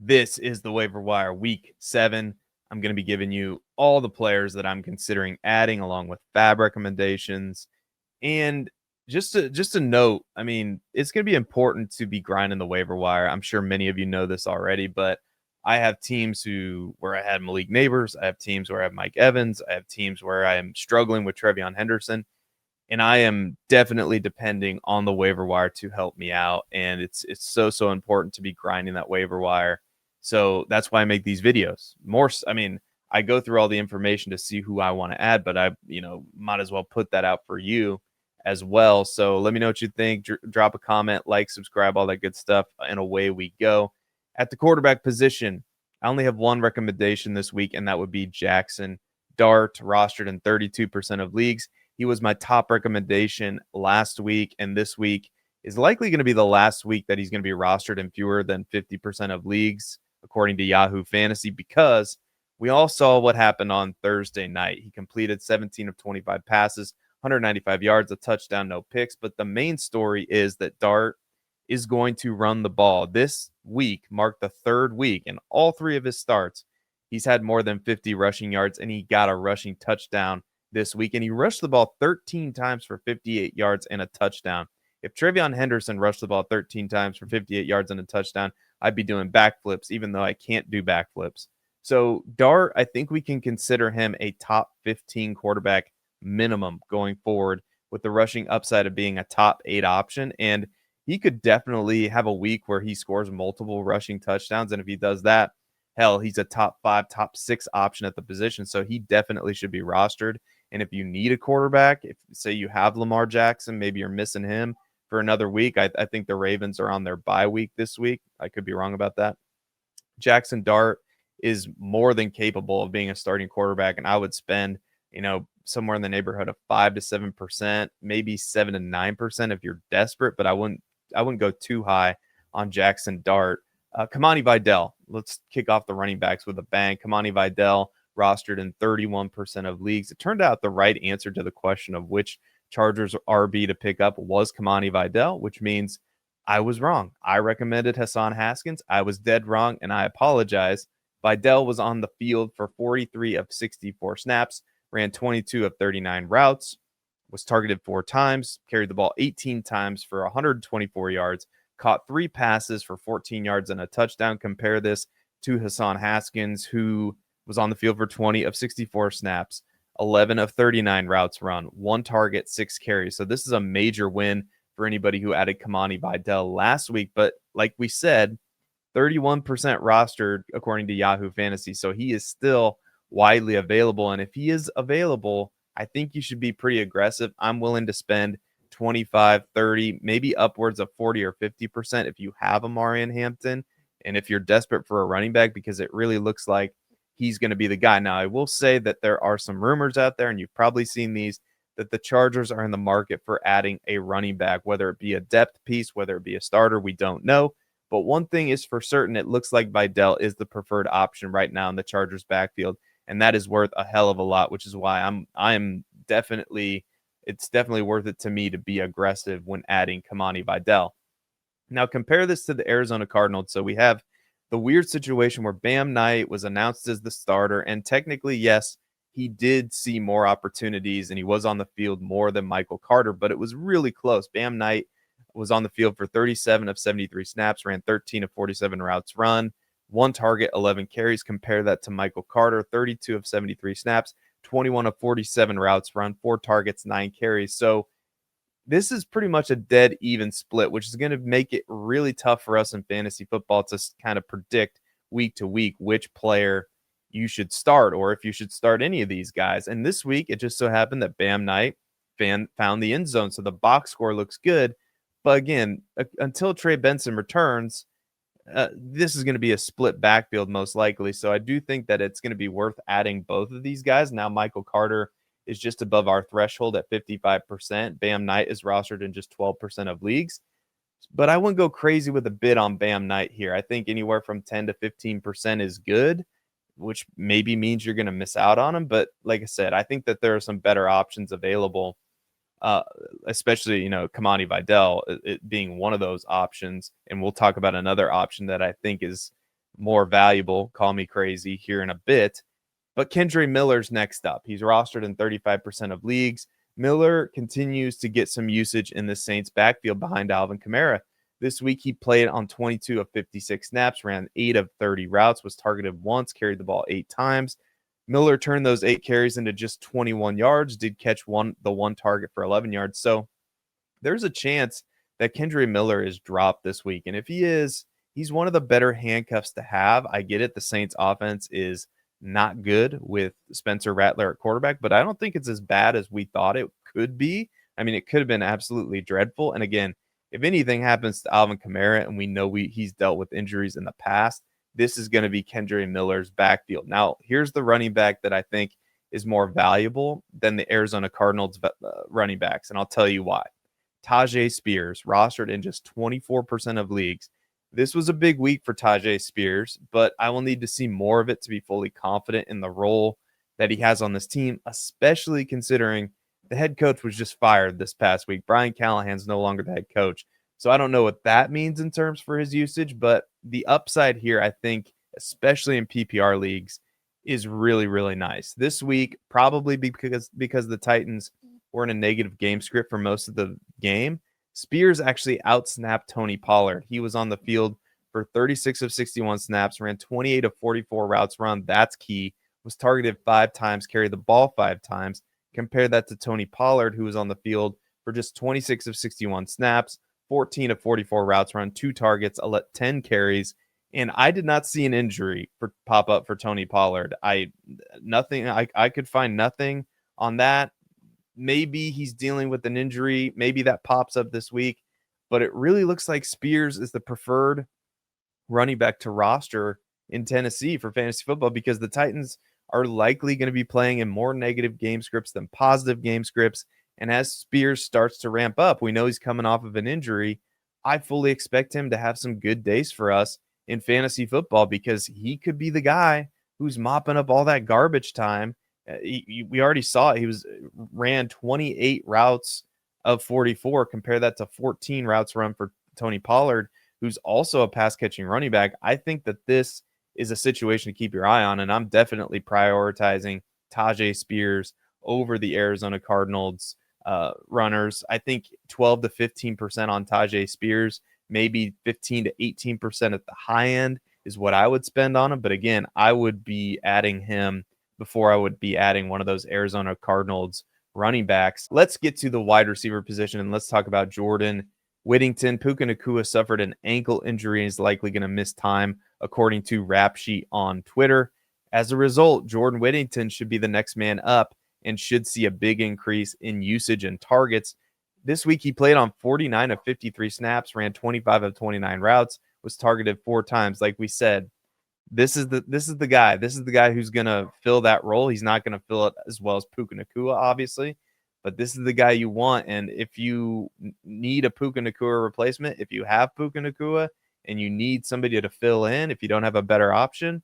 This is the waiver wire week 7. I'm going to be giving you all the players that I'm considering adding along with fab recommendations. And just a note, I mean, it's going to be important to be grinding the waiver wire. I'm sure many of you know this already, but I have teams where I had Malik Neighbors, I have teams where I have Mike Evans, I have teams where I am struggling with Trevion Henderson, and I am definitely depending on the waiver wire to help me out. And it's so important to be grinding that waiver wire. So that's why I make these videos. I mean, I go through all the information to see who I want to add, but I, might as well put that out for you as well. So let me know what you think. Drop a comment, like, subscribe, all that good stuff, and away we go. At the quarterback position, I only have one recommendation this week, and that would be Jackson Dart, rostered in 32% of leagues. He was my top recommendation last week, and this week is likely going to be the last week that he's going to be rostered in fewer than 50% of leagues, according to Yahoo Fantasy, because we all saw what happened on Thursday night. He completed 17 of 25 passes, 195 yards, a touchdown, no picks. But the main story is that Dart is going to run the ball. This week marked the third week, and all three of his starts, he's had more than 50 rushing yards, and he got a rushing touchdown this week, and he rushed the ball 13 times for 58 yards and a touchdown. If Trevion Henderson rushed the ball 13 times for 58 yards and a touchdown, I'd be doing backflips, even though I can't do backflips. So Dart, I think we can consider him a top 15 quarterback minimum going forward, with the rushing upside of being a top 8 option. And he could definitely have a week where he scores multiple rushing touchdowns. And if he does that, hell, he's a top 5, top 6 option at the position. So he definitely should be rostered. And if you need a quarterback, if say you have Lamar Jackson, maybe you're missing him for another week. I think the Ravens are on their bye week this week. I could be wrong about that. Jackson Dart is more than capable of being a starting quarterback, and I would spend, somewhere in the neighborhood of 5 to 7%, maybe 7 to 9% if you're desperate, but I wouldn't go too high on Jackson Dart. Kamani Vidal. Let's kick off the running backs with a bang. Kamani Vidal rostered in 31% of leagues. It turned out the right answer to the question of which Chargers RB to pick up was Kamani Vidal, which means I was wrong. I recommended Hassan Haskins. I was dead wrong, and I apologize. Vidal was on the field for 43 of 64 snaps, ran 22 of 39 routes, was targeted 4 times, carried the ball 18 times for 124 yards, caught 3 passes for 14 yards and a touchdown. Compare this to Hassan Haskins, who was on the field for 20 of 64 snaps, 11 of 39 routes run, 1 target, 6 carries. So this is a major win for anybody who added Kamani Vidal last week. But like we said, 31% rostered according to Yahoo Fantasy. So he is still widely available. And if he is available, I think you should be pretty aggressive. I'm willing to spend 25, 30, maybe upwards of 40 or 50% if you have Amarian Hampton and if you're desperate for a running back, because it really looks like he's going to be the guy. Now, I will say that there are some rumors out there, and you've probably seen these, that the Chargers are in the market for adding a running back, whether it be a depth piece, whether it be a starter, we don't know. But one thing is for certain, it looks like Vidal is the preferred option right now in the Chargers backfield, and that is worth a hell of a lot, which is why it's definitely worth it to me to be aggressive when adding Kamani Vidal. Now compare this to the Arizona Cardinals. So we have the weird situation where Bam Knight was announced as the starter, and technically, yes, he did see more opportunities and he was on the field more than Michael Carter, but it was really close. Bam Knight was on the field for 37 of 73 snaps, ran 13 of 47 routes run, 1 target, 11 carries. Compare that to Michael Carter, 32 of 73 snaps, 21 of 47 routes run, 4 targets, 9 carries. So this is pretty much a dead even split, which is going to make it really tough for us in fantasy football to kind of predict week to week which player you should start or if you should start any of these guys. And this week, it just so happened that Bam Knight found the end zone. So the box score looks good. But again, until Trey Benson returns, this is going to be a split backfield most likely. So I do think that it's going to be worth adding both of these guys. Now, Michael Carter is just above our threshold at 55%. Bam Knight is rostered in just 12% of leagues. But I wouldn't go crazy with a bid on Bam Knight here. I think anywhere from 10 to 15% is good, which maybe means you're going to miss out on him. But like I said, I think that there are some better options available, especially, Kamani Vidal it being one of those options. And we'll talk about another option that I think is more valuable. Call me crazy here in a bit. But Kendre Miller's next up. He's rostered in 35% of leagues. Miller continues to get some usage in the Saints backfield behind Alvin Kamara. This week, he played on 22 of 56 snaps, ran 8 of 30 routes, was targeted once, carried the ball 8 times. Miller turned those 8 carries into just 21 yards, did catch the one target for 11 yards. So there's a chance that Kendre Miller is dropped this week. And if he is, he's one of the better handcuffs to have. I get it. The Saints offense is not good with Spencer Rattler at quarterback, but I don't think it's as bad as we thought it could be. I mean, it could have been absolutely dreadful. And again, if anything happens to Alvin Kamara, and we know he's dealt with injuries in the past, this is going to be Kendre Miller's backfield. Now, here's the running back that I think is more valuable than the Arizona Cardinals running backs, and I'll tell you why. Tajay Spears, rostered in just 24% of leagues. This was a big week for Tajay Spears, but I will need to see more of it to be fully confident in the role that he has on this team, especially considering the head coach was just fired this past week. Brian Callahan's no longer the head coach. So I don't know what that means in terms for his usage, but the upside here, I think, especially in PPR leagues, is really, really nice. This week, probably because the Titans were in a negative game script for most of the game, Spears actually outsnapped Tony Pollard. He was on the field for 36 of 61 snaps, ran 28 of 44 routes run. That's key. Was targeted 5 times, carried the ball 5 times. Compare that to Tony Pollard, who was on the field for just 26 of 61 snaps, 14 of 44 routes run, 2 targets, 10 carries. And I did not see an injury pop up for Tony Pollard. I could find nothing on that. Maybe he's dealing with an injury. Maybe that pops up this week. But it really looks like Spears is the preferred running back to roster in Tennessee for fantasy football, because the Titans are likely going to be playing in more negative game scripts than positive game scripts. And as Spears starts to ramp up, we know he's coming off of an injury. I fully expect him to have some good days for us in fantasy football, because he could be the guy who's mopping up all that garbage time. We already saw it. He ran 28 routes of 44. Compare that to 14 routes run for Tony Pollard, who's also a pass catching running back. I think that this is a situation to keep your eye on, and I'm definitely prioritizing Tajay Spears over the Arizona Cardinals runners. I think 12 to 15% on Tajay Spears, maybe 15 to 18% at the high end is what I would spend on him. But again, I would be adding him before I would be adding one of those Arizona Cardinals running backs. Let's get to the wide receiver position, and let's talk about Jordan Whittington. Puka Nacua suffered an ankle injury and is likely going to miss time, according to Rap Sheet on Twitter. As a result, Jordan Whittington should be the next man up and should see a big increase in usage and targets. This week, he played on 49 of 53 snaps, ran 25 of 29 routes, was targeted 4 times. Like we said, this is the guy. This is the guy who's going to fill that role. He's not going to fill it as well as Puka Nacua, obviously, but this is the guy you want. And if you need a Puka Nacua replacement, if you have Puka Nacua and you need somebody to fill in, if you don't have a better option,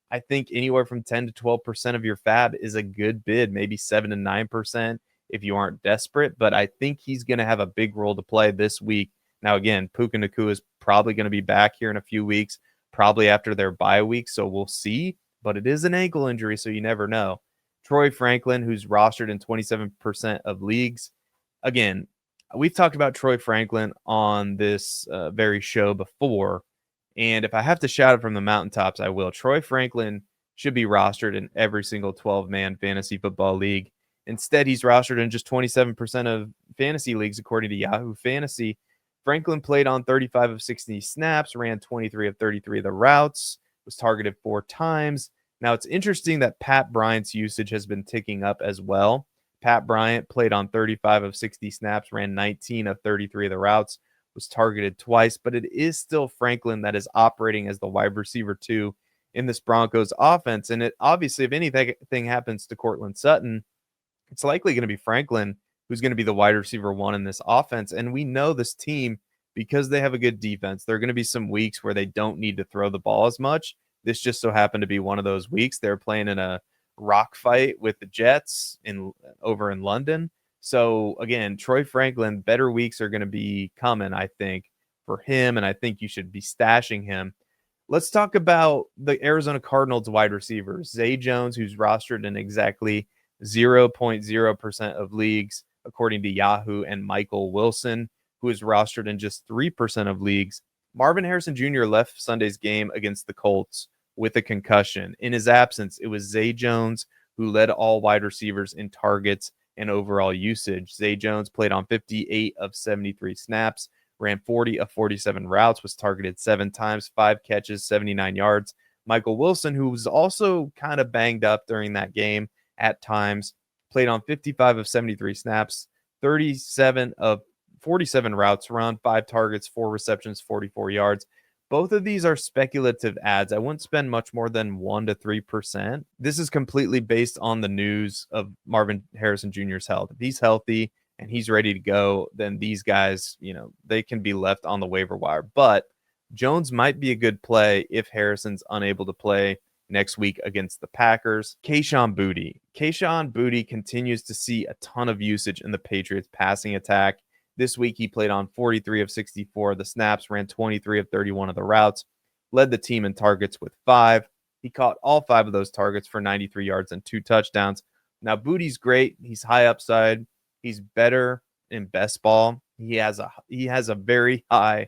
I think anywhere from 10 to 12% of your fab is a good bid, maybe 7 to 9% if you aren't desperate. But I think he's going to have a big role to play this week. Now, again, Puka Nacua is probably going to be back here in a few weeks, probably after their bye week, so we'll see. But it is an ankle injury, so you never know. Troy Franklin, who's rostered in 27% of leagues. Again, we've talked about Troy Franklin on this very show before, and if I have to shout it from the mountaintops, I will. Troy Franklin should be rostered in every single 12-man fantasy football league. Instead, he's rostered in just 27% of fantasy leagues, according to Yahoo Fantasy. Franklin played on 35 of 60 snaps, ran 23 of 33 of the routes, was targeted 4 times. Now, it's interesting that Pat Bryant's usage has been ticking up as well. Pat Bryant played on 35 of 60 snaps, ran 19 of 33 of the routes, was targeted twice, but it is still Franklin that is operating as the wide receiver 2 in this Broncos offense. And it obviously, if anything happens to Courtland Sutton, it's likely going to be Franklin who's going to be the wide receiver 1 in this offense. And we know this team, because they have a good defense, there are going to be some weeks where they don't need to throw the ball as much. This just so happened to be one of those weeks. They're playing in a rock fight with the Jets over in London. So again, Troy Franklin, better weeks are going to be coming, I think, for him, and I think you should be stashing him. Let's talk about the Arizona Cardinals wide receivers. Zay Jones, who's rostered in exactly 0.0% of leagues, according to Yahoo, and Michael Wilson, who is rostered in just 3% of leagues. Marvin Harrison Jr. left Sunday's game against the Colts with a concussion. In his absence, it was Zay Jones who led all wide receivers in targets and overall usage. Zay Jones played on 58 of 73 snaps, ran 40 of 47 routes, was targeted 7 times, 5 catches, 79 yards. Michael Wilson, who was also kind of banged up during that game at times, played on 55 of 73 snaps, 37 of 47 routes run, 5 targets, 4 receptions, 44 yards. Both of these are speculative ads. I wouldn't spend much more than 1 to 3%. This is completely based on the news of Marvin Harrison Jr.'s health. If he's healthy and he's ready to go, then these guys, they can be left on the waiver wire. But Jones might be a good play if Harrison's unable to play next week against the Packers. Kayshon Boutte continues to see a ton of usage in the Patriots passing attack. This week, he played on 43 of 64 of the snaps, ran 23 of 31 of the routes, led the team in targets with 5. He caught all 5 of those targets for 93 yards and 2 touchdowns. Now, Boutte's great. He's high upside. He's better in best ball. He has a very high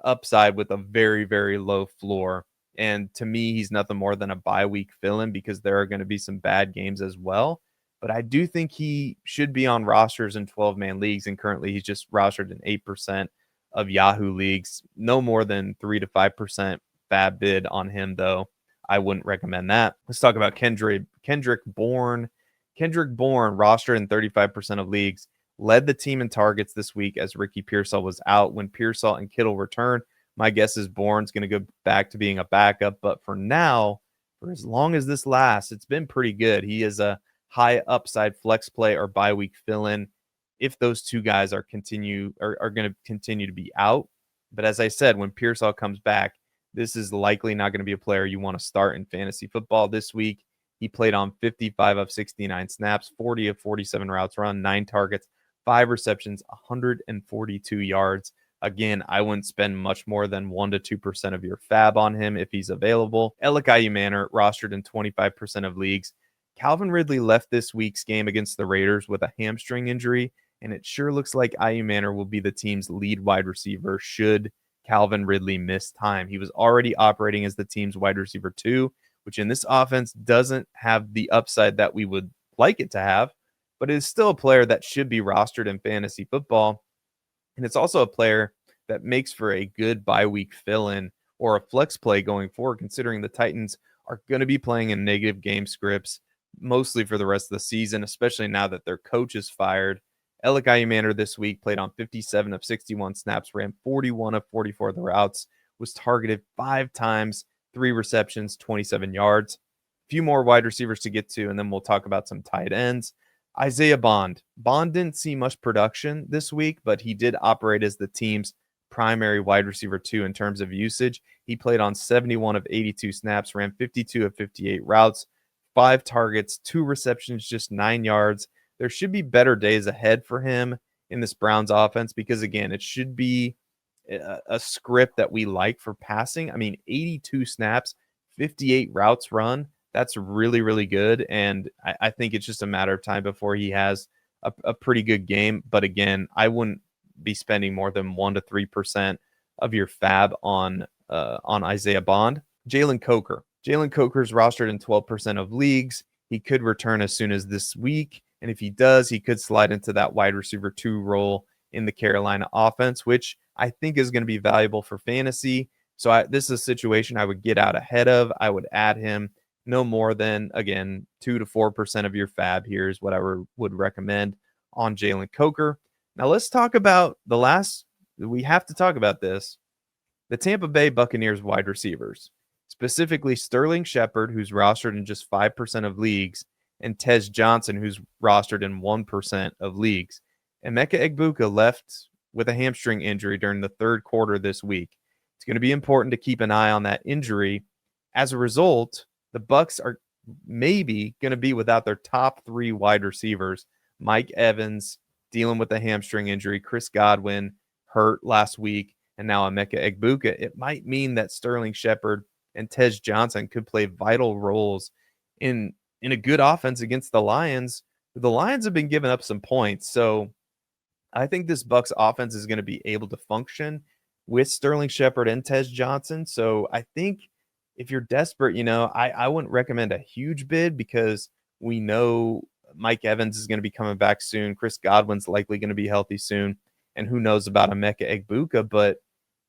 upside with a very, very low floor. And to me, he's nothing more than a bye week fill-in because there are going to be some bad games as well. But I do think he should be on rosters in 12-man leagues, and currently he's just rostered in 8% of Yahoo leagues. No more than 3 to 5% fab bid on him, though. I wouldn't recommend that. Let's talk about Kendrick Bourne. Kendrick Bourne, rostered in 35% of leagues, led the team in targets this week as Ricky Pearsall was out. When Pearsall and Kittle return, my guess is Bourne's going to go back to being a backup. But for now, for as long as this lasts, it's been pretty good. He is a high upside flex play or bye week fill in if those two guys are going to continue to be out. But as I said, when Pearsall comes back, this is likely not going to be a player you want to start in fantasy football this week. He played on 55 of 69 snaps, 40 of 47 routes run, 9 targets, 5 receptions, 142 yards. Again, I wouldn't spend much more than 1 to 2% of your fab on him if he's available. Elikai Manor, rostered in 25% of leagues. Calvin Ridley left this week's game against the Raiders with a hamstring injury, and it sure looks like IU Manor will be the team's lead wide receiver should Calvin Ridley miss time. He was already operating as the team's wide receiver 2, which in this offense doesn't have the upside that we would like it to have, but it is still a player that should be rostered in fantasy football. And it's also a player that makes for a good bye week fill-in or a flex play going forward, considering the Titans are going to be playing in negative game scripts mostly for the rest of the season, especially now that their coach is fired. Elikai Manor this week played on 57 of 61 snaps, ran 41 of 44 of the routes, was targeted 5 times, 3 receptions, 27 yards. A few more wide receivers to get to, and then we'll talk about some tight ends. Isaiah Bond. Bond didn't see much production this week, but he did operate as the team's primary wide receiver 2 in terms of usage. He played on 71 of 82 snaps, ran 52 of 58 routes, 5 targets, 2 receptions, just 9 yards. There should be better days ahead for him in this Browns offense because, again, it should be a script that we like for passing. I mean, 82 snaps, 58 routes run. That's really, really good. And I think it's just a matter of time before he has a pretty good game. But again, I wouldn't be spending more than 1 to 3% of your fab on Isaiah Bond. Jalen Coker. Jalen Coker is rostered in 12% of leagues. He could return as soon as this week. And if he does, he could slide into that wide receiver 2 role in the Carolina offense, which I think is going to be valuable for fantasy. So this is a situation I would get out ahead of. I would add him no more than, again, 2 to 4% of your fab here is what I would recommend on Jalen Coker. Now let's talk about we have to talk about this. The Tampa Bay Buccaneers wide receivers, specifically Sterling Shepard, who's rostered in just 5% of leagues, and Tez Johnson, who's rostered in 1% of leagues. Emeka Egbuka left with a hamstring injury during the third quarter this week. It's going to be important to keep an eye on that injury. As a result, the Bucs are maybe going to be without their top 3 wide receivers. Mike Evans dealing with a hamstring injury, Chris Godwin hurt last week, and now Emeka Egbuka. It might mean that Sterling Shepard and Tej Johnson could play vital roles in a good offense against the Lions. The Lions have been giving up some points, so I think this Bucks offense is going to be able to function with Sterling Shepard and Tej Johnson. So I think if you're desperate, I wouldn't recommend a huge bid because we know Mike Evans is going to be coming back soon. Chris Godwin's likely going to be healthy soon. And who knows about Emeka Egbuka, but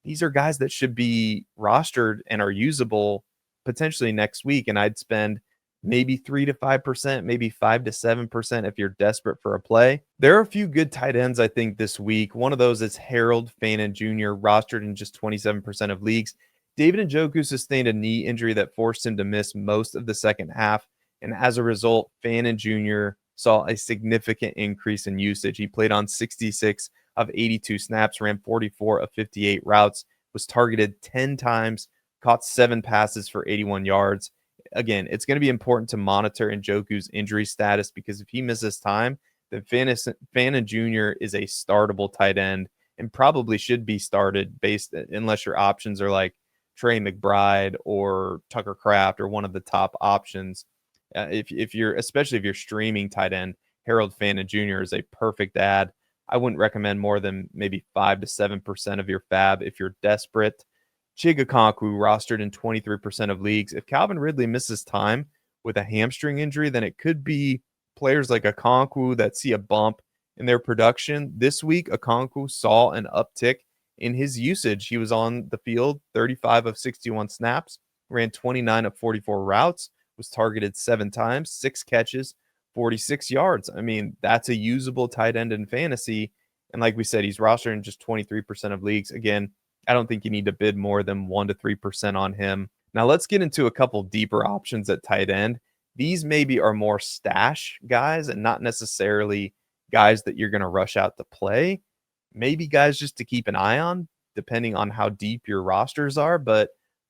these are guys that should be rostered and are usable potentially next week. And I'd spend maybe 3 to 5%, maybe 5 to 7% if you're desperate for a play. There are a few good tight ends, I think, this week. One of those is Harold Fannin Jr., rostered in just 27% of leagues. David Njoku sustained a knee injury that forced him to miss most of the second half. And as a result, Fannin Jr. saw a significant increase in usage. He played on 66 of 82 snaps, ran 44 of 58 routes, was targeted 10 times, caught 7 passes for 81 yards. Again, it's going to be important to monitor Njoku's injury status because if he misses time, then Fannin Jr. is a startable tight end and probably should be started unless your options are like Trey McBride or Tucker Kraft or one of the top options. If you're especially if you're streaming tight end, Harold Fannin Jr. is a perfect add. I wouldn't recommend more than maybe 5 to 7% of your fab if you're desperate. Chig Okonkwo rostered in 23% of leagues. If Calvin Ridley misses time with a hamstring injury, then it could be players like Okonkwo that see a bump in their production. This week, Okonkwo saw an uptick in his usage. He was on the field 35 of 61 snaps, ran 29 of 44 routes, was targeted 7 times, 6 catches, 46 yards. I mean, that's a usable tight end in fantasy. And like we said, he's rostered in just 23% of leagues. Again, I don't think you need to bid more than 1 to 3% on him. Now let's get into a couple deeper options at tight end. These maybe are more stash guys and not necessarily guys that you're going to rush out to play. Maybe guys just to keep an eye on, depending on how deep your rosters are. But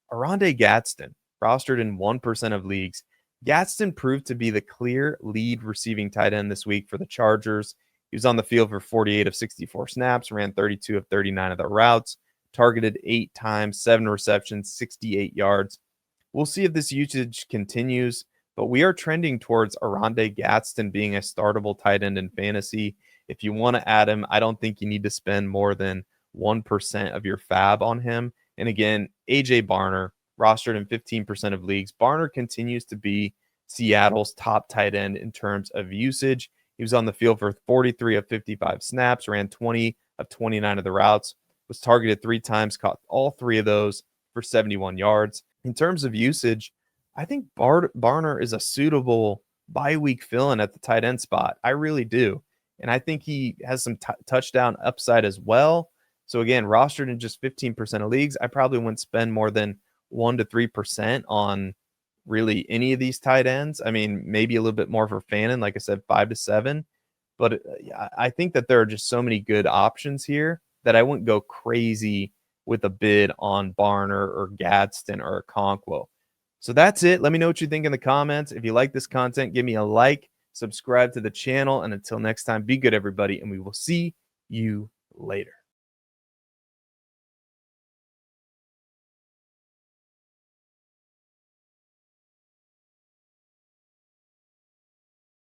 Oronde Gadsden, rostered in 1% of leagues. Gadsden proved to be the clear lead receiving tight end this week for the Chargers. He was on the field for 48 of 64 snaps, ran 32 of 39 of the routes, targeted 8 times, 7 receptions, 68 yards. We'll see if this usage continues, but we are trending towards Oronde Gadsden being a startable tight end in fantasy. If you want to add him, I don't think you need to spend more than 1% of your fab on him. And again, AJ Barner, rostered in 15% of leagues. Barner continues to be Seattle's top tight end in terms of usage. He was on the field for 43 of 55 snaps, ran 20 of 29 of the routes, was targeted 3 times, caught all 3 of those for 71 yards. In terms of usage, I think Barner is a suitable bye-week fill-in at the tight end spot. I really do. And I think he has some touchdown upside as well. So again, rostered in just 15% of leagues, I probably wouldn't spend more than 1 to 3% on really any of these tight ends. I mean, maybe a little bit more for Fannin, like I said, 5 to 7. But I think that there are just so many good options here that I wouldn't go crazy with a bid on Barner or Gadsden or Okonkwo. So that's it. Let me know what you think in the comments. If you like this content, give me a like, subscribe to the channel, and until next time, be good, everybody, and we will see you later.